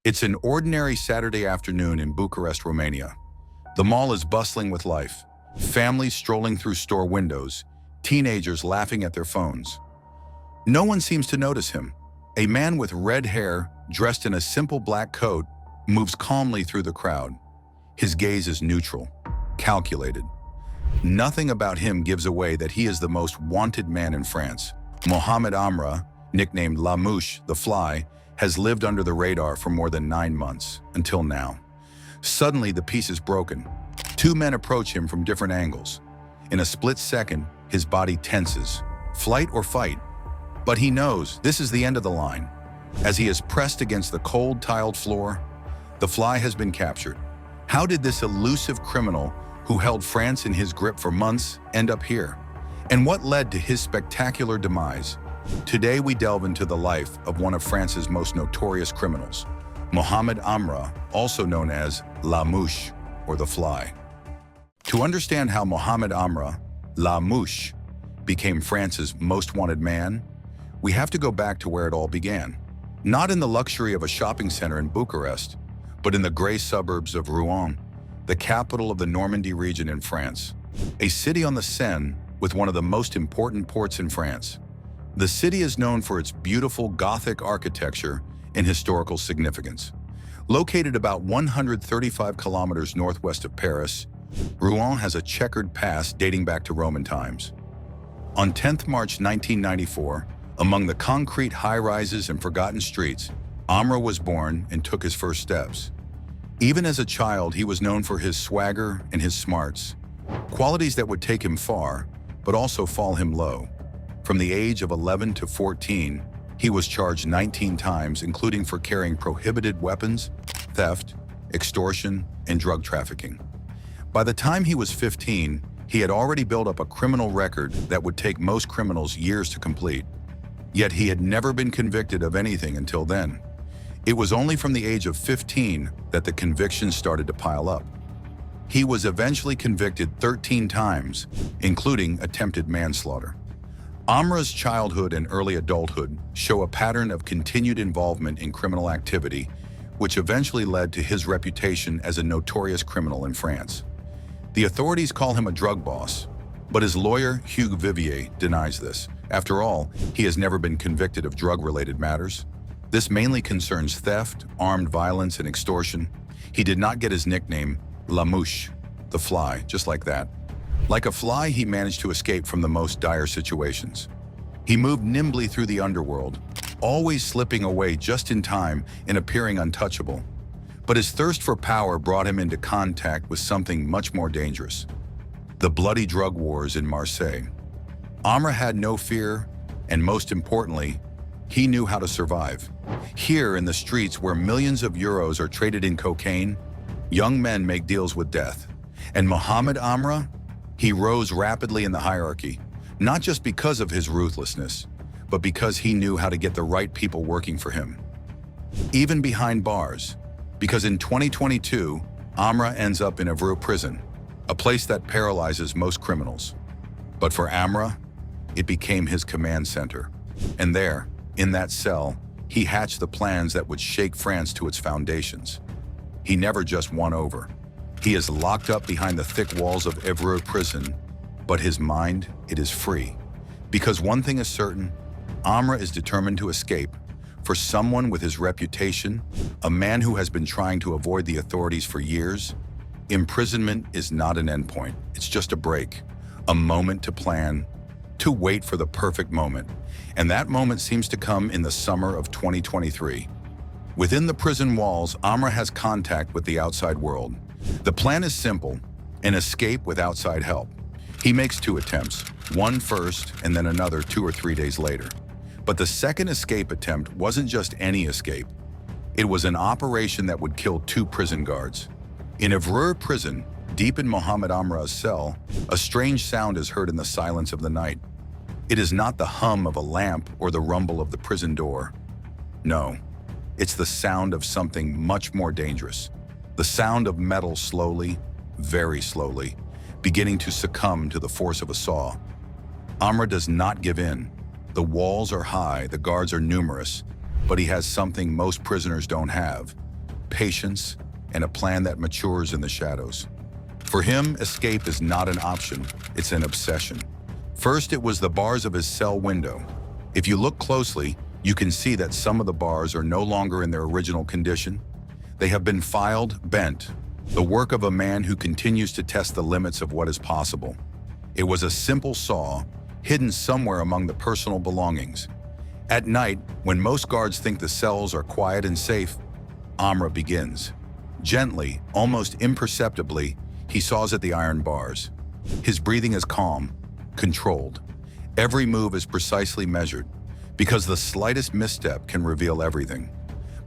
It's an ordinary Saturday afternoon in Bucharest, Romania. The mall is bustling with life, families strolling through store windows, teenagers laughing at their phones. No one seems to notice him. A man with red hair, dressed in a simple black coat, moves calmly through the crowd. His gaze is neutral, calculated. Nothing about him gives away that he is the most wanted man in France. Mohamed Amra, nicknamed La Mouche, the Fly, has lived under the radar for more than 9 months, until now. Suddenly, the peace is broken. Two men approach him from different angles. In a split second, his body tenses. Flight or fight? But he knows this is the end of the line. As he is pressed against the cold, tiled floor, the Fly has been captured. How did this elusive criminal, who held France in his grip for months, end up here? And what led to his spectacular demise? Today we delve into the life of one of France's most notorious criminals, Mohamed Amra, also known as La Mouche, or the Fly. To understand how Mohamed Amra, La Mouche, became France's most wanted man, we have to go back to where it all began. Not in the luxury of a shopping center in Bucharest, but in the gray suburbs of Rouen, the capital of the Normandy region in France, a city on the Seine with one of the most important ports in France. The city is known for its beautiful Gothic architecture and historical significance. Located about 135 kilometers northwest of Paris, Rouen has a checkered past dating back to Roman times. On 10th March 1994, among the concrete high-rises and forgotten streets, Amra was born and took his first steps. Even as a child, he was known for his swagger and his smarts, qualities that would take him far, but also fall him low. From the age of 11 to 14, he was charged 19 times, including for carrying prohibited weapons, theft, extortion, and drug trafficking. By the time he was 15, he had already built up a criminal record that would take most criminals years to complete. Yet he had never been convicted of anything until then. It was only from the age of 15 that the convictions started to pile up. He was eventually convicted 13 times, including attempted manslaughter. Amra's childhood and early adulthood show a pattern of continued involvement in criminal activity, which eventually led to his reputation as a notorious criminal in France. The authorities call him a drug boss, but his lawyer, Hugues Vivier, denies this. After all, he has never been convicted of drug-related matters. This mainly concerns theft, armed violence, and extortion. He did not get his nickname, La Mouche, the Fly, just like that. Like a fly, he managed to escape from the most dire situations. He moved nimbly through the underworld, always slipping away just in time and appearing untouchable. But his thirst for power brought him into contact with something much more dangerous: the bloody drug wars in Marseille. Amra had no fear, and most importantly, he knew how to survive. Here in the streets where millions of euros are traded in cocaine, young men make deals with death. And Mohamed Amra? He rose rapidly in the hierarchy, not just because of his ruthlessness, but because he knew how to get the right people working for him. Even behind bars, because in 2022, Amra ends up in Evreux prison, a place that paralyzes most criminals. But for Amra, it became his command center. And there, in that cell, he hatched the plans that would shake France to its foundations. He never just won over. He is locked up behind the thick walls of Evreux prison, but his mind, it is free. Because one thing is certain, Amra is determined to escape. For someone with his reputation, a man who has been trying to avoid the authorities for years, imprisonment is not an endpoint. It's just a break, a moment to plan, to wait for the perfect moment. And that moment seems to come in the summer of 2023. Within the prison walls, Amra has contact with the outside world. The plan is simple: an escape with outside help. He makes 2 attempts, one first and then another 2 or 3 days later. But the second escape attempt wasn't just any escape. It was an operation that would kill 2 prison guards. In Evreux prison, deep in Mohamed Amra's cell, a strange sound is heard in the silence of the night. It is not the hum of a lamp or the rumble of the prison door. No, it's the sound of something much more dangerous. The sound of metal slowly, very slowly, beginning to succumb to the force of a saw. Amra does not give in. The walls are high, the guards are numerous, but he has something most prisoners don't have: patience, and a plan that matures in the shadows. For him, escape is not an option, it's an obsession. First, it was the bars of his cell window. If you look closely, you can see that some of the bars are no longer in their original condition. They have been filed, bent, the work of a man who continues to test the limits of what is possible. It was a simple saw, hidden somewhere among the personal belongings. At night, when most guards think the cells are quiet and safe, Amra begins. Gently, almost imperceptibly, he saws at the iron bars. His breathing is calm, controlled. Every move is precisely measured, because the slightest misstep can reveal everything.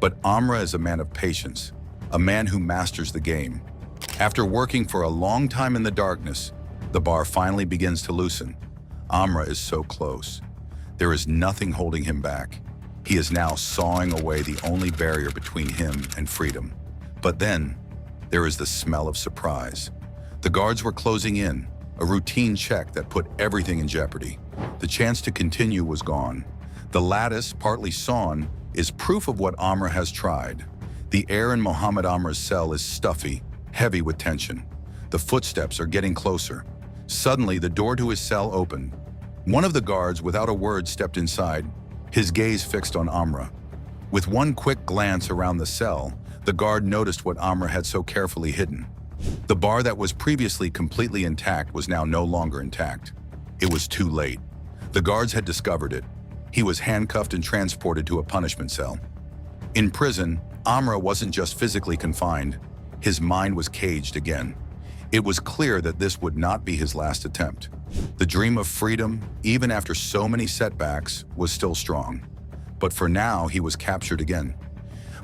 But Amra is a man of patience, a man who masters the game. After working for a long time in the darkness, the bar finally begins to loosen. Amra is so close. There is nothing holding him back. He is now sawing away the only barrier between him and freedom. But then, there is the smell of surprise. The guards were closing in, a routine check that put everything in jeopardy. The chance to continue was gone. The lattice, partly sawn, is proof of what Amra has tried. The air in Mohamed Amra's cell is stuffy, heavy with tension. The footsteps are getting closer. Suddenly, the door to his cell opened. One of the guards, without a word, stepped inside, his gaze fixed on Amra. With one quick glance around the cell, the guard noticed what Amra had so carefully hidden. The bar that was previously completely intact was now no longer intact. It was too late. The guards had discovered it. He was handcuffed and transported to a punishment cell. In prison, Amra wasn't just physically confined. His mind was caged again. It was clear that this would not be his last attempt. The dream of freedom, even after so many setbacks, was still strong. But for now, he was captured again.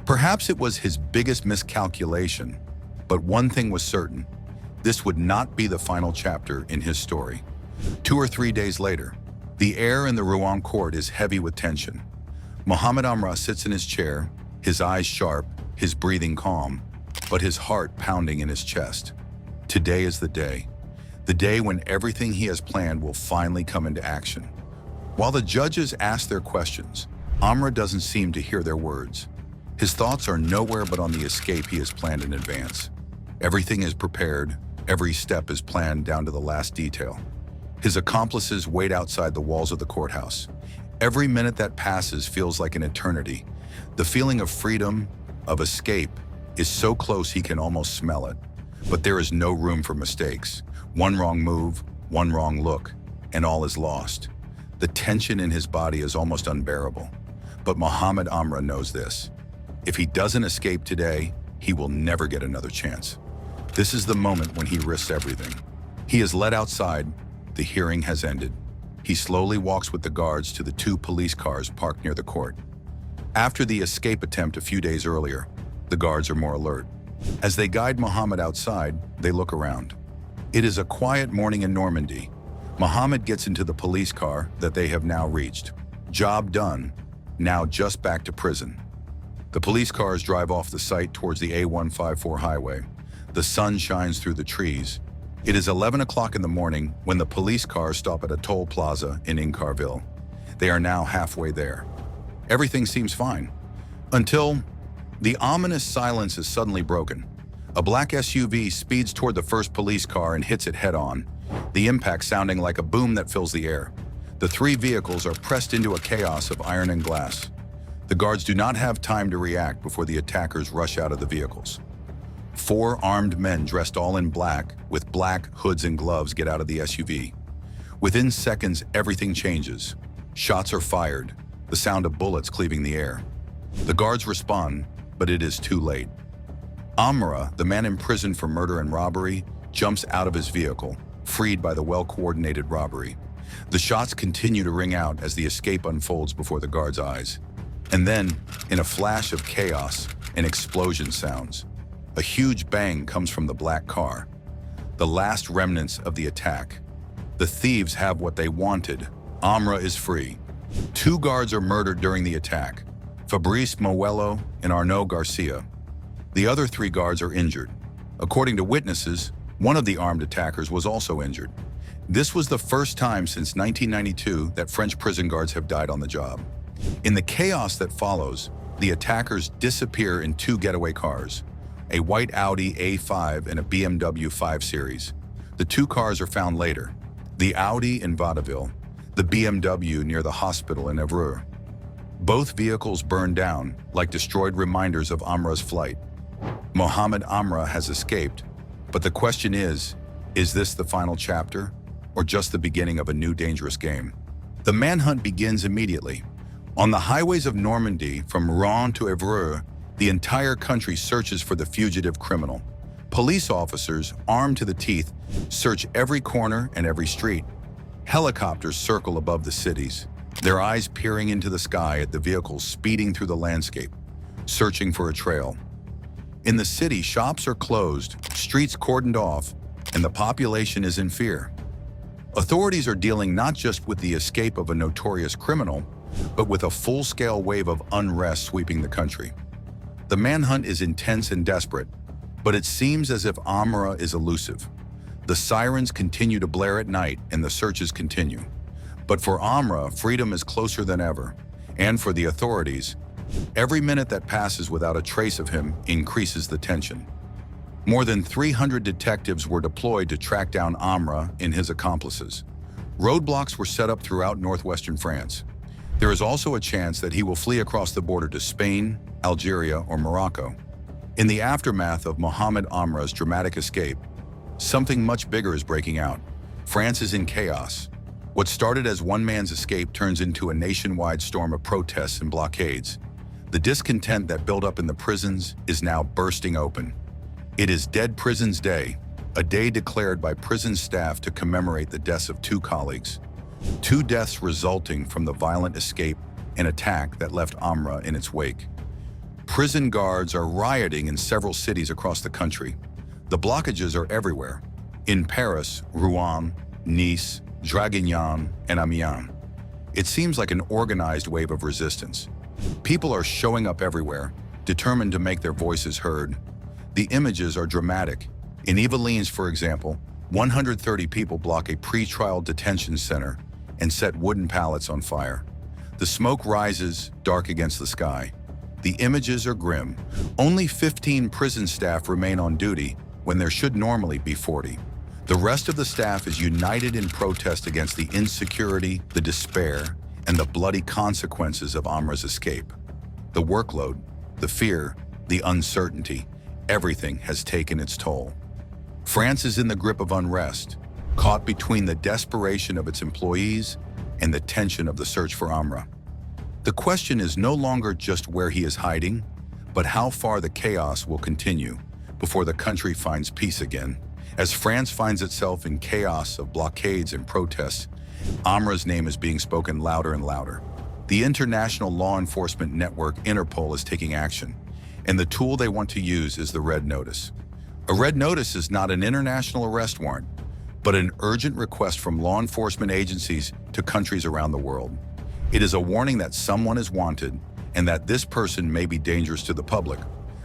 Perhaps it was his biggest miscalculation, but one thing was certain. This would not be the final chapter in his story. 2 or 3 days later, the air in the Rouen court is heavy with tension. Mohamed Amra sits in his chair, his eyes sharp, his breathing calm, but his heart pounding in his chest. Today is the day when everything he has planned will finally come into action. While the judges ask their questions, Amra doesn't seem to hear their words. His thoughts are nowhere but on the escape he has planned in advance. Everything is prepared, every step is planned down to the last detail. His accomplices wait outside the walls of the courthouse. Every minute that passes feels like an eternity. The feeling of freedom, of escape, is so close he can almost smell it. But there is no room for mistakes. One wrong move, one wrong look, and all is lost. The tension in his body is almost unbearable. But Mohamed Amra knows this. If he doesn't escape today, he will never get another chance. This is the moment when he risks everything. He is led outside. The hearing has ended. He slowly walks with the guards to the 2 police cars parked near the court. After the escape attempt a few days earlier, the guards are more alert. As they guide Mohamed outside, they look around. It is a quiet morning in Normandy. Mohamed gets into the police car that they have now reached. Job done, now just back to prison. The police cars drive off the site towards the A154 highway. The sun shines through the trees. It is 11 o'clock in the morning when the police cars stop at a toll plaza in Incarville. They are now halfway there. Everything seems fine, until the ominous silence is suddenly broken. A black SUV speeds toward the first police car and hits it head-on, the impact sounding like a boom that fills the air. The 3 vehicles are pressed into a chaos of iron and glass. The guards do not have time to react before the attackers rush out of the vehicles. 4 armed men dressed all in black, with black hoods and gloves, get out of the SUV. Within seconds, everything changes. Shots are fired, the sound of bullets cleaving the air. The guards respond, but it is too late. Amra, the man imprisoned for murder and robbery, jumps out of his vehicle, freed by the well-coordinated robbery. The shots continue to ring out as the escape unfolds before the guards' eyes. And then, in a flash of chaos, an explosion sounds. A huge bang comes from the black car. The last remnants of the attack. The thieves have what they wanted. Amra is free. 2 guards are murdered during the attack, Fabrice Moello and Arnaud Garcia. The other 3 guards are injured. According to witnesses, one of the armed attackers was also injured. This was the first time since 1992 that French prison guards have died on the job. In the chaos that follows, The attackers disappear in two getaway cars, a white Audi A5 and a BMW 5 Series. The two cars are found later, the Audi in Vaudeville, the BMW near the hospital in Évreux. Both vehicles burned down, like destroyed reminders of Amra's flight. Mohamed Amra has escaped, but the question is this the final chapter, or just the beginning of a new dangerous game? The manhunt begins immediately. On the highways of Normandy, from Rouen to Évreux, the entire country searches for the fugitive criminal. Police officers, armed to the teeth, search every corner and every street. Helicopters circle above the cities, their eyes peering into the sky at the vehicles speeding through the landscape, searching for a trail. In the city, shops are closed, streets cordoned off, and the population is in fear. Authorities are dealing not just with the escape of a notorious criminal, but with a full-scale wave of unrest sweeping the country. The manhunt is intense and desperate, but it seems as if Amra is elusive. The sirens continue to blare at night and the searches continue. But for Amra, freedom is closer than ever. And for the authorities, every minute that passes without a trace of him increases the tension. More than 300 detectives were deployed to track down Amra and his accomplices. Roadblocks were set up throughout northwestern France. There is also a chance that he will flee across the border to Spain, Algeria, or Morocco. In the aftermath of Mohamed Amra's dramatic escape, something much bigger is breaking out. France is in chaos. What started as one man's escape turns into a nationwide storm of protests and blockades. The discontent that built up in the prisons is now bursting open. It is Dead Prisons Day, a day declared by prison staff to commemorate the deaths of two colleagues. Two deaths resulting from the violent escape and attack that left Amra in its wake. Prison guards are rioting in several cities across the country. The blockages are everywhere. In Paris, Rouen, Nice, Draguignan, and Amiens. It seems like an organized wave of resistance. People are showing up everywhere, determined to make their voices heard. The images are dramatic. In Yvelines, for example, 130 people block a pre-trial detention center and set wooden pallets on fire. The smoke rises, dark against the sky. The images are grim. Only 15 prison staff remain on duty when there should normally be 40. The rest of the staff is united in protest against the insecurity, the despair, and the bloody consequences of Amra's escape. The workload, the fear, the uncertainty, everything has taken its toll. France is in the grip of unrest, caught between the desperation of its employees and the tension of the search for Amra. The question is no longer just where he is hiding, but how far the chaos will continue before the country finds peace again. As France finds itself in chaos of blockades and protests, Amra's name is being spoken louder and louder. The international law enforcement network Interpol is taking action, and the tool they want to use is the Red Notice. A Red Notice is not an international arrest warrant, but an urgent request from law enforcement agencies to countries around the world. It is a warning that someone is wanted and that this person may be dangerous to the public.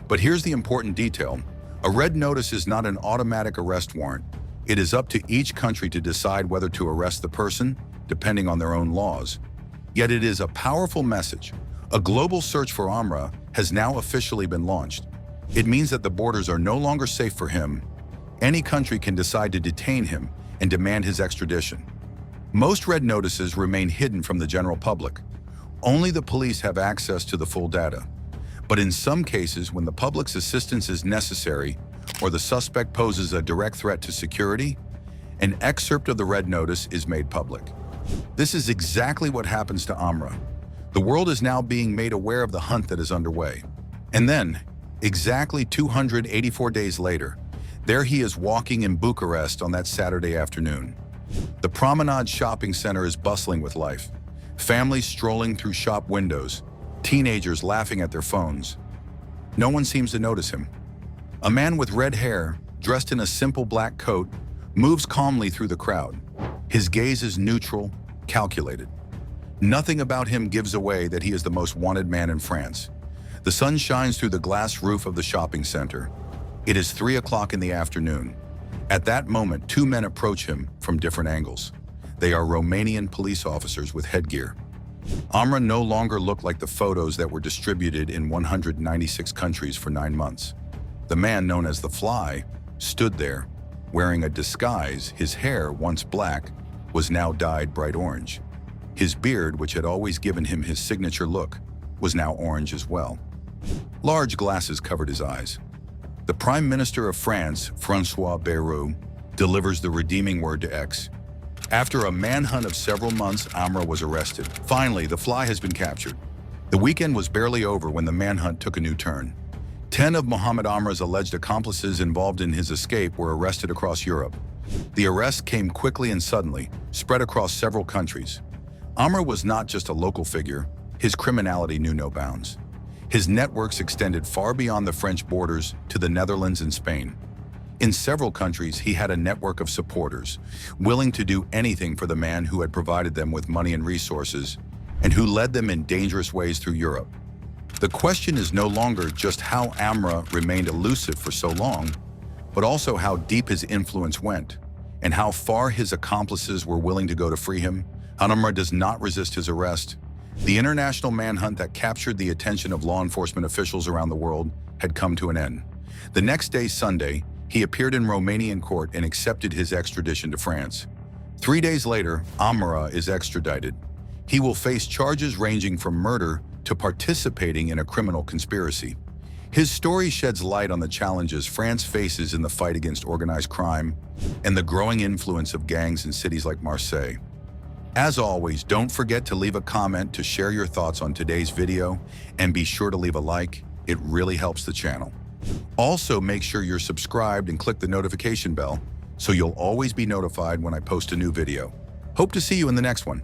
But here's the important detail. A Red Notice is not an automatic arrest warrant. It is up to each country to decide whether to arrest the person, depending on their own laws. Yet it is a powerful message. A global search for Amra has now officially been launched. It means that the borders are no longer safe for him. Any country can decide to detain him and demand his extradition. Most Red Notices remain hidden from the general public. Only the police have access to the full data. But in some cases, when the public's assistance is necessary or the suspect poses a direct threat to security, an excerpt of the Red Notice is made public. This is exactly what happens to Amra. The world is now being made aware of the hunt that is underway. And then, exactly 284 days later, there he is walking in Bucharest on that Saturday afternoon. The Promenade shopping center is bustling with life. Families strolling through shop windows, teenagers laughing at their phones. No one seems to notice him. A man with red hair, dressed in a simple black coat, moves calmly through the crowd. His gaze is neutral, calculated. Nothing about him gives away that he is the most wanted man in France. The sun shines through the glass roof of the shopping center. It is 3 o'clock in the afternoon. At that moment, two men approach him from different angles. They are Romanian police officers with headgear. Amra no longer looked like the photos that were distributed in 196 countries for 9 months. The man known as the Fly stood there, wearing a disguise. His hair, once black, was now dyed bright orange. His beard, which had always given him his signature look, was now orange as well. Large glasses covered his eyes. The Prime Minister of France, François Bayrou, delivers the redeeming word to X. After a manhunt of several months, Amra was arrested. Finally, the Fly has been captured. The weekend was barely over when the manhunt took a new turn. 10 of Mohamed Amra's alleged accomplices involved in his escape were arrested across Europe. The arrest came quickly and suddenly, spread across several countries. Amra was not just a local figure, his criminality knew no bounds. His networks extended far beyond the French borders to the Netherlands and Spain. In several countries, he had a network of supporters, willing to do anything for the man who had provided them with money and resources, and who led them in dangerous ways through Europe. The question is no longer just how Amra remained elusive for so long, but also how deep his influence went, and how far his accomplices were willing to go to free him. Amra does not resist his arrest. The international manhunt that captured the attention of law enforcement officials around the world had come to an end. The next day, Sunday, he appeared in Romanian court and accepted his extradition to France. 3 days later, Amra is extradited. He will face charges ranging from murder to participating in a criminal conspiracy. His story sheds light on the challenges France faces in the fight against organized crime and the growing influence of gangs in cities like Marseille. As always, don't forget to leave a comment to share your thoughts on today's video, and be sure to leave a like. It really helps the channel. Also, make sure you're subscribed and click the notification bell so you'll always be notified when I post a new video. Hope to see you in the next one.